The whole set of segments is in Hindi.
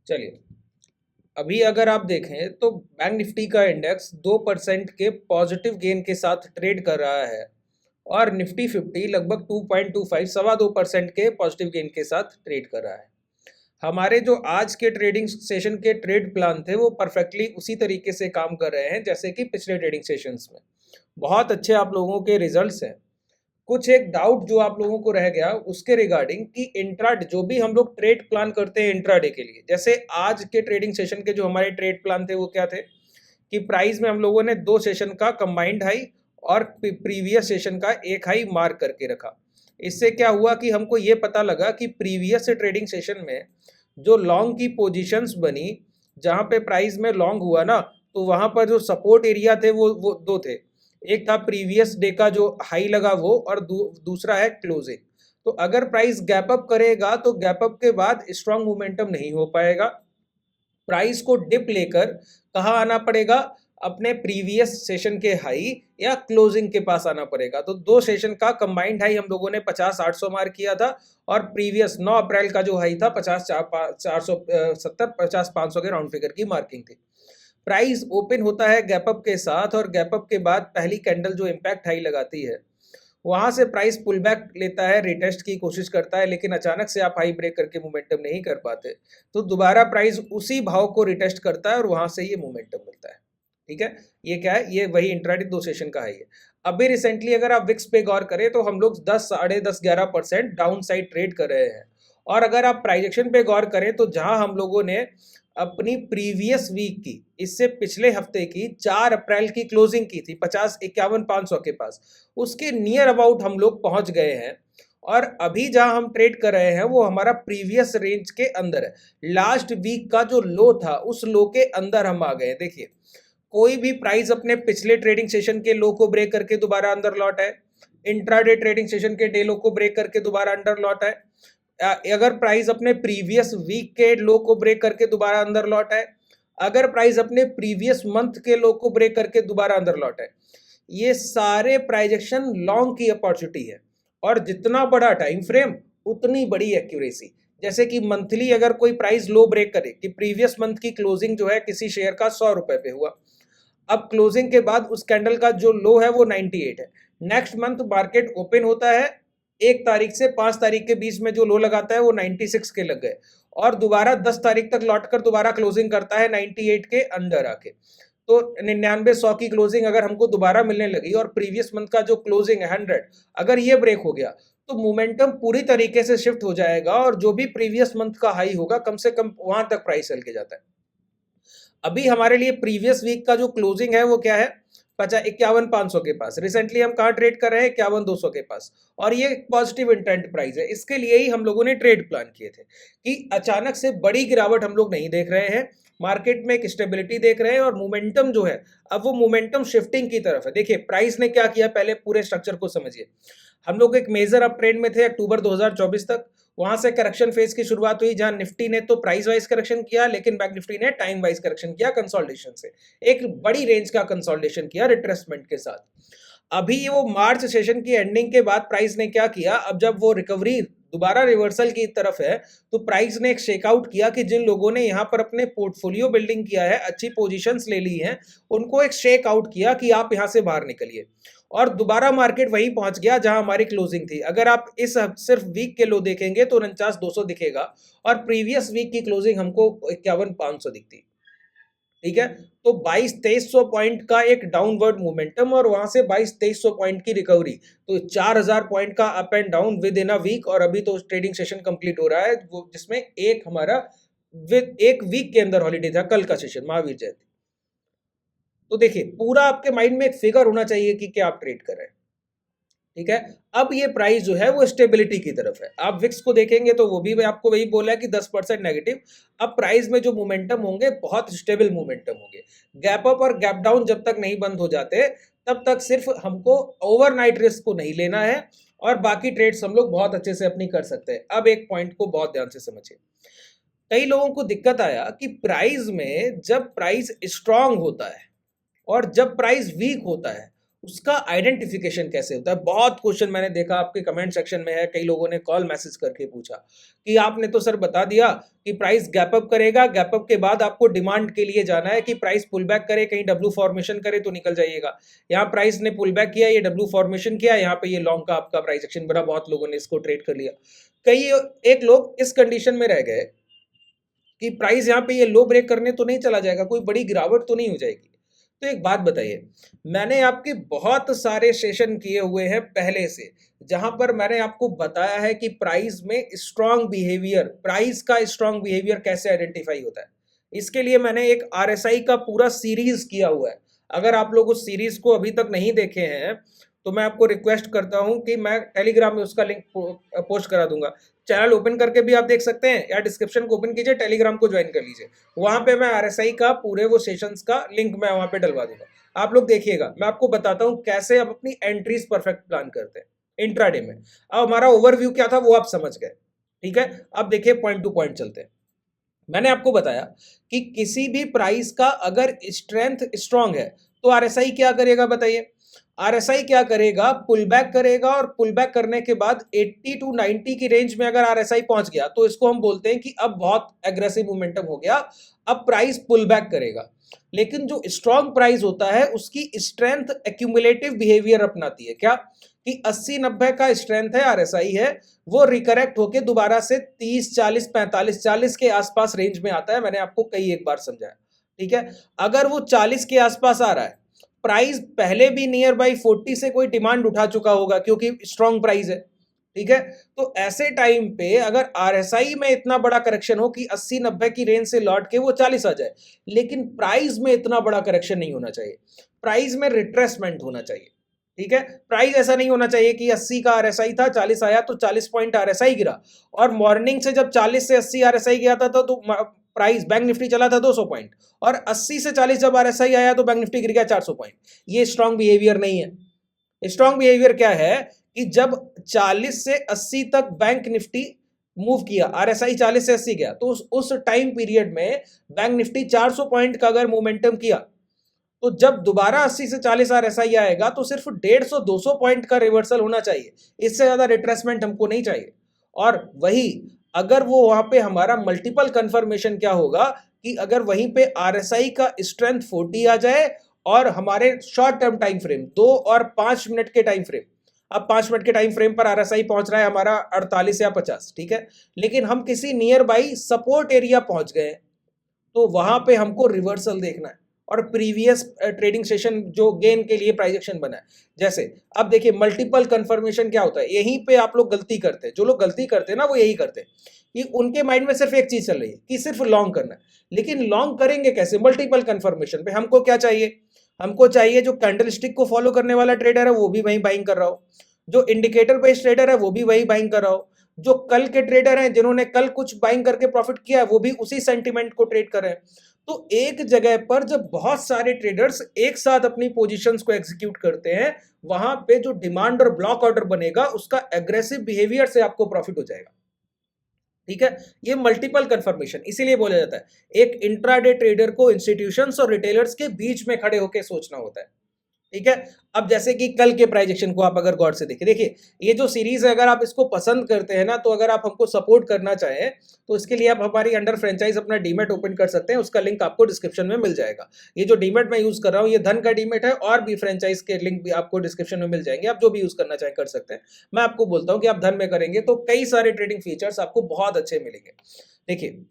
चलिए, अभी अगर आप देखें तो बैंक निफ्टी का इंडेक्स 2% के पॉजिटिव गेन के साथ ट्रेड कर रहा है और निफ्टी 50 लगभग 2.25 2% के पॉजिटिव गेन के साथ ट्रेड कर रहा है। हमारे जो आज के ट्रेडिंग सेशन के ट्रेड प्लान थे वो परफेक्टली उसी तरीके से काम कर रहे हैं जैसे कि पिछले ट्रेडिंग सेशंस में। बहुत अच्छे आप लोगों के रिजल्ट्स हैं। कुछ एक डाउट जो आप लोगों को रह गया उसके रिगार्डिंग कि इंट्राडे जो भी हम लोग ट्रेड प्लान करते हैं इंट्राडे के लिए, जैसे आज के ट्रेडिंग सेशन के जो हमारे ट्रेड प्लान थे वो क्या थे कि प्राइस में हम लोगों ने 2 सेशन का कंबाइंड हाई और प्रीवियस सेशन का एक हाई मार्क करके रखा। इससे क्या हुआ कि हमको ये पता लगा कि प्रीवियस ट्रेडिंग सेशन में जो लॉन्ग की पोजीशंस बनी, जहां पे प्राइस में लॉन्ग हुआ ना, तो वहां पर जो सपोर्ट एरिया थे वो दो थे। एक था प्रीवियस डे का जो हाई लगा वो, और दूसरा है क्लोजिंग। तो अगर प्राइस गैप अप करेगा तो गैप अप के बाद स्ट्रांग मोमेंटम नहीं हो पाएगा। प्राइस को डिप लेकर कहाँ आना पड़ेगा, अपने प्रीवियस सेशन के हाई या क्लोजिंग के पास आना पड़ेगा। तो 2 सेशन का कंबाइंड हाई हम लोगों ने 50-800 मार्क किया था और प्रीवियस 9 अप्रैल का जो हाई था 50-470 50-500 के राउंड फिगर की मार्किंग थी। प्राइस ओपन होता है गैप अप के साथ और गैप अप के बाद पहली कैंडल जो इम्पैक्ट हाई लगाती है वहां से प्राइस पुल बैक लेता है, रिटेस्ट की कोशिश करता है, लेकिन अचानक से आप हाई ब्रेक करके मोमेंटम नहीं कर पाते, तो दोबारा प्राइस उसी भाव को रिटेस्ट करता है और वहां से ये मोमेंटम मिलता है। ठीक है, ये क्या है, ये वही इंट्राडे 2 सेशन का हाई है। अभी रिसेंटली अगर आप विक्स पे गौर करें तो हम लोग 10 10.5 11% डाउन साइड ट्रेड कर रहे हैं। और अगर आप प्राइजेक्शन पे गौर करें तो जहां हम लोगों ने अपनी प्रीवियस वीक की, इससे पिछले हफ्ते की 4 अप्रैल की क्लोजिंग की थी 50-51-500 के पास, उसके नियर अबाउट हम लोग पहुंच गए हैं। और अभी जहां हम ट्रेड कर रहे हैं वो हमारा प्रीवियस रेंज के अंदर है। लास्ट वीक का जो लो था उस लो के अंदर हम आ गए। देखिए, कोई भी प्राइस अपने पिछले ट्रेडिंग सेशन के लो को ब्रेक करके दोबारा अंदर लौट है, इंट्राडे ट्रेडिंग सेशन के डे लो को ब्रेक करके दोबारा अंदर लौट है, अगर प्राइस अपने प्रीवियस वीक के लो को ब्रेक करके दोबारा अंदर लौट है, अगर प्राइस अपने प्रीवियस मंथ के लो को ब्रेक करके दोबारा अंदर लौट है, ये सारे प्राइजेक्शन लॉन्ग की अपॉर्चुनिटी है। और जितना बड़ा टाइम फ्रेम उतनी बड़ी एक्यूरेसी। जैसे कि मंथली अगर कोई प्राइस लो ब्रेक करे कि प्रीवियस मंथ की क्लोजिंग जो है किसी शेयर का 100 रुपए पे हुआ, अब क्लोजिंग के बाद उस कैंडल का जो लो है वो 98 है, नेक्स्ट मंथ मार्केट ओपन होता है 1 तारीख से 5 तारीख के बीच में जो लो लगाता है वो 96 के लग गए, और दोबारा 10 तारीख तक लौट कर दोबारा क्लोजिंग करता है 98 के अंडर आके। तो 99-100 की क्लोजिंग अगर हमको दोबारा मिलने लगी और प्रीवियस मंथ का जो क्लोजिंग है 100, अगर ये ब्रेक हो गया तो मोमेंटम पूरी तरीके से शिफ्ट हो जाएगा और जो भी प्रीवियस मंथ का हाई होगा कम से कम वहां तक प्राइस चल के जाता है। अभी हमारे लिए प्रीवियस वीक का जो क्लोजिंग है वो क्या है, 51-500 के पास। रिसेंटली हम कहाँ ट्रेड कर रहे हैं, 51-200 के पास, और ये पॉजिटिव इंटेंट प्राइस है। इसके लिए ही हम लोगों ने ट्रेड प्लान किए थे कि अचानक से बड़ी गिरावट हम लोग नहीं देख रहे हैं, मार्केट में एक स्टेबिलिटी देख रहे हैं और मोमेंटम जो है अब वो मोमेंटम शिफ्टिंग की तरफ है। देखिए प्राइस ने क्या किया, पहले पूरे स्ट्रक्चर को समझिए। हम लोग एक मेजर अप ट्रेंड में थे अक्टूबर 2024 तक, वहां से करेक्शन फेज की शुरुआत हुई जहां निफ्टी ने तो प्राइस वाइज करेक्शन किया लेकिन बैंक निफ्टी ने टाइम वाइज करेक्शन किया, कंसोलिडेशन से एक बड़ी रेंज का कंसोलिडेशन किया रिट्रेसमेंट के साथ। अभी वो मार्च सेशन की एंडिंग के बाद प्राइस ने क्या किया, अब जब वो रिकवरी दोबारा रिवर्सल की तरफ है तो प्राइस ने एक शेकआउट किया कि जिन लोगों ने यहाँ पर अपने पोर्टफोलियो बिल्डिंग किया है, अच्छी पोजीशंस ले ली हैं, उनको एक शेक आउट किया कि आप यहाँ से बाहर निकलिए, और दोबारा मार्केट वहीं पहुंच गया जहां हमारी क्लोजिंग थी। अगर आप इस सिर्फ वीक के लो देखेंगे तो 49-200 दिखेगा और प्रीवियस वीक की क्लोजिंग हमको 51-500 दिखती। ठीक है, तो 22-2300 पॉइंट का एक डाउनवर्ड मोमेंटम और वहां से 22-2300 पॉइंट की रिकवरी, तो 4000 पॉइंट का up and down within a week. और अभी तो ट्रेडिंग सेशन कंप्लीट हो रहा है वो, जिसमें एक हमारा विद एक वीक के अंदर हॉलीडे था, कल का सेशन महावीर जयंती। तो देखिए पूरा आपके माइंड में एक फिगर होना चाहिए कि क्या आप ट्रेड कर रहे हैं। ठीक है, अब ये प्राइस जो है वो स्टेबिलिटी की तरफ है। आप विक्स को देखेंगे तो वो भी आपको वही बोला है कि 10% नेगेटिव। अब प्राइस में जो मोमेंटम होंगे बहुत स्टेबल मोमेंटम होंगे। गैप अप और गैप डाउन जब तक नहीं बंद हो जाते तब तक सिर्फ हमको ओवरनाइट रिस्क को नहीं लेना है और बाकी ट्रेड्स हम लोग बहुत अच्छे से अपनी कर सकते हैं। अब एक पॉइंट को बहुत ध्यान से समझिए। कई लोगों को दिक्कत आया कि प्राइस में जब प्राइस स्ट्रांग होता है और जब प्राइस वीक होता है उसका आइडेंटिफिकेशन कैसे होता है? बहुत क्वेश्चन मैंने देखा आपके कमेंट सेक्शन में है, कई लोगों ने कॉल मैसेज करके पूछा कि आपने तो सर बता दिया कि प्राइस गैप अप करेगा, गैप अप के बाद आपको डिमांड के लिए जाना है कि प्राइस पुल बैक करे, कहीं डब्ल्यू फॉर्मेशन करे तो निकल जाइएगा। यहाँ प्राइस ने पुल बैक किया, ये डब्ल्यू फॉर्मेशन किया, यहाँ पे ये लॉन्ग का आपका प्राइस एक्शन बना, बहुत लोगों ने इसको ट्रेड कर लिया। कई एक लोग इस कंडीशन में रह गए कि प्राइस यहाँ पे ये लो ब्रेक करने तो नहीं चला जाएगा, कोई बड़ी गिरावट तो नहीं हो जाएगी। तो एक बात बताइए, मैंने आपके बहुत सारे सेशन किए हुए हैं पहले से, जहां पर मैंने आपको बताया है कि प्राइस में स्ट्रांग बिहेवियर, प्राइस का स्ट्रांग बिहेवियर कैसे आइडेंटिफाई होता है। इसके लिए मैंने एक आरएसआई का पूरा सीरीज किया हुआ है। अगर आप लोग उस सीरीज को अभी तक नहीं देखे हैं तो मैं आपको रिक्वेस्ट करता हूं कि मैं टेलीग्राम में उसका लिंक पोस्ट करा दूंगा। चैनल ओपन करके भी आप देख सकते हैं, या डिस्क्रिप्शन को ओपन कीजिए, टेलीग्राम को ज्वाइन कर लीजिए। वहां पे मैं आरएसआई का पूरे वो सेशंस का लिंक मैं वहां पे डलवा दूंगा। आप लोग देखिएगा, मैं आपको बताता हूं कैसे हम अपनी एंट्रीज परफेक्ट प्लान करते हैं इंट्राडे में। अब हमारा ओवरव्यू क्या था वो आप समझ गए, ठीक है। अब देखिए पॉइंट टू पॉइंट चलते हैं। मैंने आपको बताया कि किसी भी प्राइस का अगर स्ट्रेंथ स्ट्रांग है तो आरएसआई क्या करेगा बताइए। आरएसआई क्या करेगा, पुल बैक करेगा, और पुल बैक करने के बाद 80 टू 90 की रेंज में अगर आरएसआई पहुंच गया तो इसको हम बोलते हैं कि अब बहुत एग्रेसिव मोमेंटम हो गया, अब प्राइस पुल बैक करेगा। लेकिन जो स्ट्रांग प्राइस होता है उसकी स्ट्रेंथ एक्यूमुलेटिव बिहेवियर अपनाती है, क्या कि 80-90 का स्ट्रेंथ है, आरएसआई है, वो रिकरेक्ट होके दोबारा से 30, 40, 45, 40 के आसपास रेंज में आता है। मैंने आपको कई एक बार समझाया, ठीक है। अगर वो 40 के आसपास आ रहा है, प्राइस पहले भी नियर बाई 40 से कोई डिमांड उठा चुका होगा क्योंकि स्ट्रांग प्राइस है, ठीक है। तो ऐसे टाइम पे अगर आरएसआई में इतना बड़ा करेक्शन हो कि 80-90 की रेंज से लौट के वो 40 आ जाए, लेकिन प्राइस में इतना बड़ा करेक्शन नहीं होना चाहिए, प्राइस में रिट्रेसमेंट होना चाहिए, ठीक है। प्राइस ऐसा नहीं होना चाहिए कि 80 का आरएसआई था, 40 आया तो 40 पॉइंट आरएसआई गिरा, और मॉर्निंग से जब 40 से 80 आरएसआई गया था तो प्राइस बैंक निफ्टी चला था 200 पॉइंट, और 80 से 40 जब आरएसआई आया तो बैंक निफ्टी गिर गया 400 पॉइंट। ये स्ट्रांग बिहेवियर नहीं है। स्ट्रांग बिहेवियर क्या है कि जब 40 से 80 तक बैंक निफ्टी मूव किया, आरएसआई 40 से 80 गया, तो उस टाइम पीरियड में बैंक निफ्टी 400 पॉइंट का अगर मोमेंटम किया, तो जब दोबारा 80 से 40 आरएसआई आएगा तो सिर्फ 150-200 पॉइंट का रिवर्सल होना चाहिए, इससे ज्यादा रिट्रेसमेंट हमको नहीं चाहिए। और वही अगर वो वहां पे हमारा मल्टीपल कंफर्मेशन क्या होगा कि अगर वहीं पे आरएसआई का स्ट्रेंथ 40 आ जाए और हमारे शॉर्ट टर्म टाइम फ्रेम 2 और 5 मिनट के टाइम फ्रेम, अब 5 मिनट के टाइम फ्रेम पर आरएसआई पहुंच रहा है हमारा 48 या 50, ठीक है, लेकिन हम किसी नियर बाई सपोर्ट एरिया पहुंच गए, तो वहां पे हमको रिवर्सल देखना है और प्रीवियस ट्रेडिंग सेशन जो गेन के लिए प्राइस एक्शन बना है। जैसे अब देखिए मल्टीपल कंफर्मेशन क्या होता है, यहीं पे आप लोग गलती करते हैं, जो लोग गलती करते हैं ना वो यही करते हैं कि उनके माइंड में सिर्फ एक चीज चल रही है कि सिर्फ लॉन्ग करना है, लेकिन लॉन्ग करेंगे कैसे मल्टीपल कंफर्मेशन पे। हमको क्या चाहिए, हमको चाहिए जो कैंडल स्टिक को फॉलो करने वाला ट्रेडर है वो भी वही बाइंग कर रहा हो, जो इंडिकेटर बेस्ड ट्रेडर है वो भी वही बाइंग कर रहा हो, जो कल के ट्रेडर हैं जिन्होंने कल कुछ बाइंग करके प्रॉफिट किया है वो भी उसी सेंटिमेंट को ट्रेड कर रहे हैं। तो एक जगह पर जब बहुत सारे ट्रेडर्स एक साथ अपनी पोजीशंस को एग्जीक्यूट करते हैं, वहां पे जो डिमांड और ब्लॉक ऑर्डर बनेगा उसका एग्रेसिव बिहेवियर से आपको प्रॉफिट हो जाएगा, ठीक है। ये मल्टीपल कंफर्मेशन इसीलिए बोला जाता है एक इंट्राडे ट्रेडर को इंस्टीट्यूशंस और रिटेलर्स के बीच में खड़े होकर सोचना होता है, ठीक है। अब जैसे कि कल के प्राइस एक्शन को आप अगर गौर से देखें, देखिए ये जो सीरीज है अगर आप इसको पसंद करते हैं ना, तो अगर आप हमको सपोर्ट करना चाहें तो इसके लिए आप हमारी अंडर फ्रेंचाइज अपना डीमेट ओपन कर सकते हैं, उसका लिंक आपको डिस्क्रिप्शन में मिल जाएगा। ये जो डीमेट मैं यूज कर रहा हूँ ये धन का डीमेट है, और भी फ्रेंचाइज के लिंक भी आपको डिस्क्रिप्शन में मिल जाएंगे, आप जो भी यूज करना चाहें कर सकते हैं। मैं आपको बोलता हूँ कि आप धन में करेंगे तो कई सारे ट्रेडिंग फीचर्स आपको बहुत अच्छे मिलेंगे। देखिए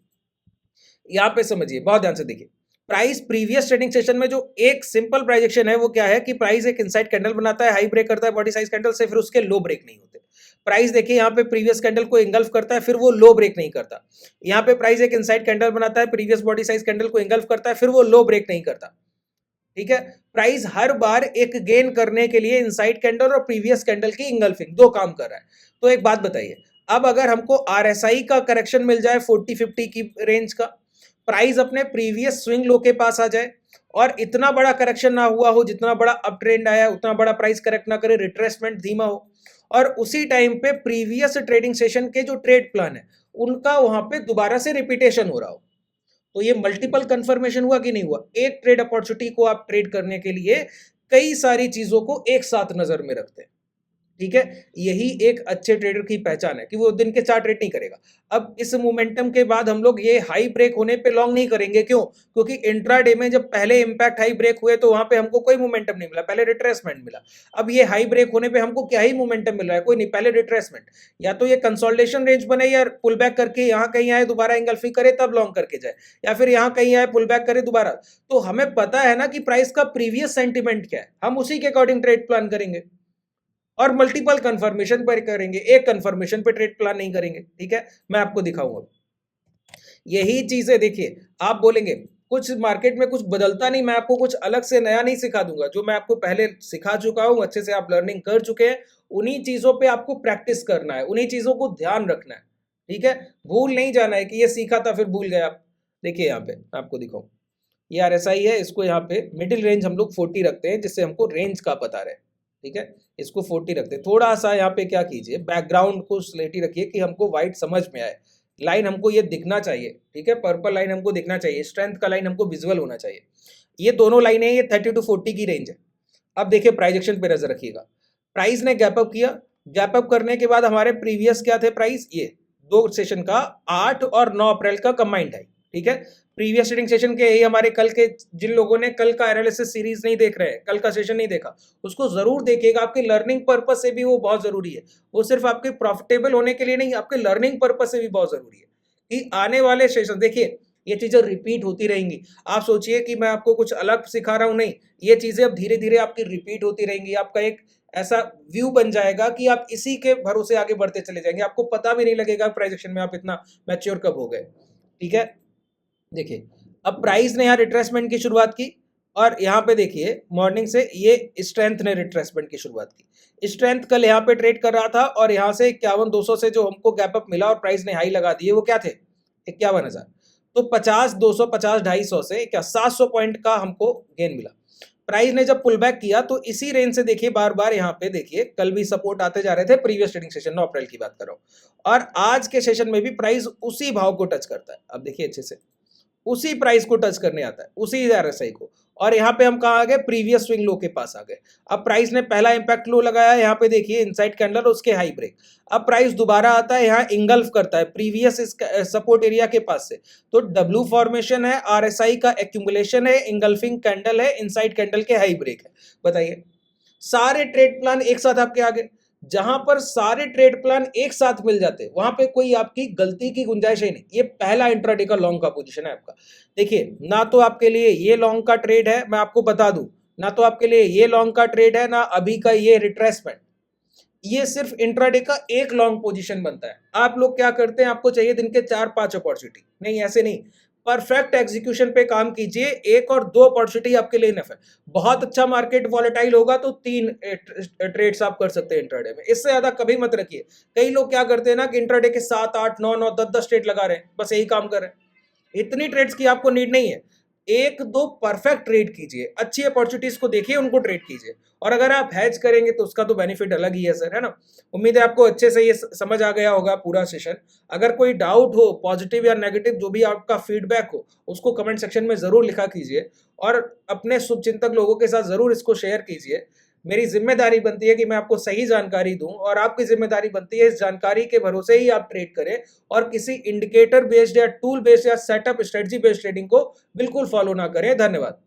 यहाँ पे समझिए, बहुत ध्यान से देखिए, प्राइस प्रीवियस ट्रेडिंग सेशन में जो एक सिंपल प्राइस एक्शन है वो क्या है कि प्राइस एक इनसाइड कैंडल बनाता है, हाई ब्रेक करता है बॉडी साइज कैंडल से, फिर उसके लो ब्रेक नहीं होते। प्राइस देखिए यहाँ पे प्रीवियस कैंडल को इंगल्फ करता है, फिर वो लो ब्रेक नहीं करता। यहाँ पे प्राइस एक इनसाइड कैंडल बनाता है, प्रीवियस बॉडी साइज कैंडल को इंगल्फ करता है, फिर वो लो ब्रेक नहीं करता, ठीक है। प्राइस हर बार एक गेन करने के लिए इनसाइड कैंडल और प्रीवियस कैंडल की इंगल्फिंग दो काम कर रहा है। तो एक बात बताइए, अब अगर हमको आरएसआई का करेक्शन मिल जाए 40-50 की रेंज का, प्राइस अपने प्रीवियस स्विंग लो के पास आ जाए और इतना बड़ा करेक्शन ना हुआ हो, जितना बड़ा अप ट्रेंड आया उतना बड़ा प्राइस करेक्ट ना करे, रिट्रेसमेंट धीमा हो, और उसी टाइम पे प्रीवियस ट्रेडिंग सेशन के जो ट्रेड प्लान है उनका वहां पे दोबारा से रिपीटेशन हो रहा हो, तो ये मल्टीपल कंफर्मेशन हुआ कि नहीं हुआ। एक ट्रेड अपॉर्चुनिटी को आप ट्रेड करने के लिए कई सारी चीजों को एक साथ नजर में रखते हैं। ठीक है, यही एक अच्छे ट्रेडर की पहचान है कि वो दिन के चार्ट ट्रेड नहीं करेगा। अब इस मोमेंटम के बाद हम लोग ये हाई ब्रेक होने पे लॉन्ग नहीं करेंगे, क्यों? क्योंकि इंट्राडे में जब पहले इंपैक्ट हाई ब्रेक हुए तो वहां पे हमको कोई मोमेंटम नहीं मिला, पहले रिट्रेसमेंट मिला। अब ये हाई ब्रेक होने पे हमको क्या ही मोमेंटम मिल रहा है? कोई नहीं, पहले रिट्रेसमेंट। या तो ये कंसोलिडेशन रेंज बने या पुल बैक करके यहाँ कहीं आए, दोबारा एंगल्फिंग करे तब लॉन्ग करके जाए, या फिर यहाँ कहीं आए पुल बैक करे दोबारा। तो हमें पता है ना कि प्राइस का प्रीवियस सेंटिमेंट क्या है, हम उसी के अकॉर्डिंग ट्रेड प्लान करेंगे और मल्टीपल कंफर्मेशन पर करेंगे, एक कंफर्मेशन पे ट्रेड प्लान नहीं करेंगे। ठीक है, मैं आपको दिखाऊंगा यही चीजें। देखिए, आप बोलेंगे कुछ मार्केट में कुछ बदलता नहीं, मैं आपको कुछ अलग से नया नहीं सिखा दूंगा, जो मैं आपको पहले सिखा चुका हूं, अच्छे से आप लर्निंग कर चुके हैं, उन्हीं चीजों पे आपको प्रैक्टिस करना है, उन्हीं चीजों को ध्यान रखना है। ठीक है, भूल नहीं जाना है कि ये सीखा था फिर भूल गए आप। देखिए यहाँ पे आपको दिखाऊं, ये RSI है, इसको यहाँ पे मिडिल रेंज हम लोग 40 रखते हैं, जिससे हमको रेंज का पता रहे। ठीक है, इसको 40 रखते हैं। थोड़ा सा यहाँ पे क्या कीजिए, बैकग्राउंड को स्लेटी रखिए कि हमको व्हाइट समझ में आए। लाइन हमको ये दिखना चाहिए, ठीक है, पर्पल लाइन हमको दिखना चाहिए, स्ट्रेंथ का लाइन हमको विजुअल होना चाहिए। ये दोनों लाइनें, ये 30 to 40 की रेंज है। अब देखिए प्राइस एक्शन पे नजर रखिएगा, प्राइस ने गैप अप किया, गैप अप करने के बाद हमारे प्रीवियस क्या थे प्राइस, ये दो सेशन का 8 और 9 अप्रैल का कंबाइंड है। ठीक है, प्रीवियस ट्रेडिंग सेशन के, यही हमारे कल के, जिन लोगों ने कल का एनालिसिस सीरीज नहीं देख रहे हैं, कल का सेशन नहीं देखा, उसको जरूर देखिएगा, आपके लर्निंग पर्पस से भी वो बहुत जरूरी है। वो सिर्फ आपके प्रॉफिटेबल होने के लिए नहीं, आपके लर्निंग पर्पस से भी बहुत जरूरी है कि आने वाले सेशन, देखिए ये चीजें रिपीट होती रहेंगी। आप सोचिए कि मैं आपको कुछ अलग सिखा रहा हूं, नहीं, ये चीजें अब धीरे धीरे आपकी रिपीट होती रहेंगी। आपका एक ऐसा व्यू बन जाएगा कि आप इसी के भरोसे आगे बढ़ते चले जाएंगे, आपको पता भी नहीं लगेगा प्राइस एक्शन में आप इतना मैच्योर कब हो गए। ठीक है, देखिए अब प्राइस ने यहाँ रिट्रेसमेंट की शुरुआत की, और यहाँ पे देखिए मॉर्निंग से ये स्ट्रेंथ ने रिट्रेसमेंट की शुरुआत की। स्ट्रेंथ कल यहाँ पे ट्रेड कर रहा था, और यहाँ से 51,200 से जो हमको गैप अप मिला और प्राइस ने हाई लगा दिए, वो क्या थे, 51,000। तो 50, 200, 50, 250 से क्या 700 पॉइंट का हमको गेन मिला। प्राइस ने जब पुल बैक किया तो इसी रेंज से देखिए बार बार यहाँ पे देखिए कल भी सपोर्ट आते जा रहे थे, प्रीवियस ट्रेडिंग सेशन 9 अप्रैल की बात कर रहा हूँ, और आज के सेशन में भी प्राइस उसी भाव को टच करता है। अब देखिए अच्छे से उसी प्राइस को टच करने आता है, उसी RSI को, और यहाँ पे हम कहाँ आ गए, प्रीवियस स्विंग लो के पास आ गए। अब प्राइस ने पहला इंपैक्ट लो लगाया, यहाँ पे देखिए इनसाइड कैंडल, उसके हाई ब्रेक। अब प्राइस दोबारा आता है, यहाँ इंगल्फ करता है प्रीवियस सपोर्ट एरिया के पास से, तो W फॉर्मेशन है, RSI का एक्यूमुलेशन है, इंगल्फिंग कैंडल है, इनसाइड कैंडल के हाई ब्रेक है। बताइए, सारे ट्रेड प्लान एक साथ आपके आगे। जहां पर सारे ट्रेड प्लान एक साथ मिल जाते, वहां पे कोई आपकी गलती की गुंजाइश ही नहीं। ये पहला इंट्राडे का लॉन्ग का पोजीशन है आपका। देखिए, ना तो आपके लिए ये लॉन्ग का ट्रेड है, मैं आपको बता दूं, ना तो आपके लिए ये लॉन्ग का ट्रेड है, ना अभी का ये रिट्रेसमेंट। ये सिर्फ इंट्राडे का एक लॉन्ग पोजीशन बनता है। आप लोग क्या करते हैं, आपको चाहिए दिन के 4-5 अपॉर्चुनिटी, नहीं ऐसे नहीं, परफेक्ट एग्जीक्यूशन पे काम कीजिए, एक और दो अपॉर्चुनिटी आपके लिए इनफ है। बहुत अच्छा मार्केट वॉलेटाइल होगा तो 3 ट्रेड्स आप कर सकते हैं इंट्राडे में, इससे ज्यादा कभी मत रखिए। कई लोग क्या करते हैं ना कि इंट्राडे के 7, 8, 9, 9, 10 ट्रेड लगा रहे हैं, बस यही काम कर रहे हैं। इतनी ट्रेड्स की आपको नीड नहीं है, एक दो परफेक्ट ट्रेड कीजिए, अच्छी अपॉर्चुनिटीज को देखिए, उनको ट्रेड कीजिए, और अगर आप हैज करेंगे तो उसका तो बेनिफिट अलग ही है सर, है ना। उम्मीद है आपको अच्छे से ये समझ आ गया होगा पूरा सेशन। अगर कोई डाउट हो, पॉजिटिव या नेगेटिव, जो भी आपका फीडबैक हो, उसको कमेंट सेक्शन में जरूर लिखा कीजिए, और अपने शुभचिंतक लोगों के साथ जरूर इसको शेयर कीजिए। मेरी जिम्मेदारी बनती है कि मैं आपको सही जानकारी दूं, और आपकी जिम्मेदारी बनती है इस जानकारी के भरोसे ही आप ट्रेड करें, और किसी इंडिकेटर बेस्ड या टूल बेस्ड या सेटअप स्ट्रेटजी बेस्ड ट्रेडिंग को बिल्कुल फॉलो ना करें। धन्यवाद।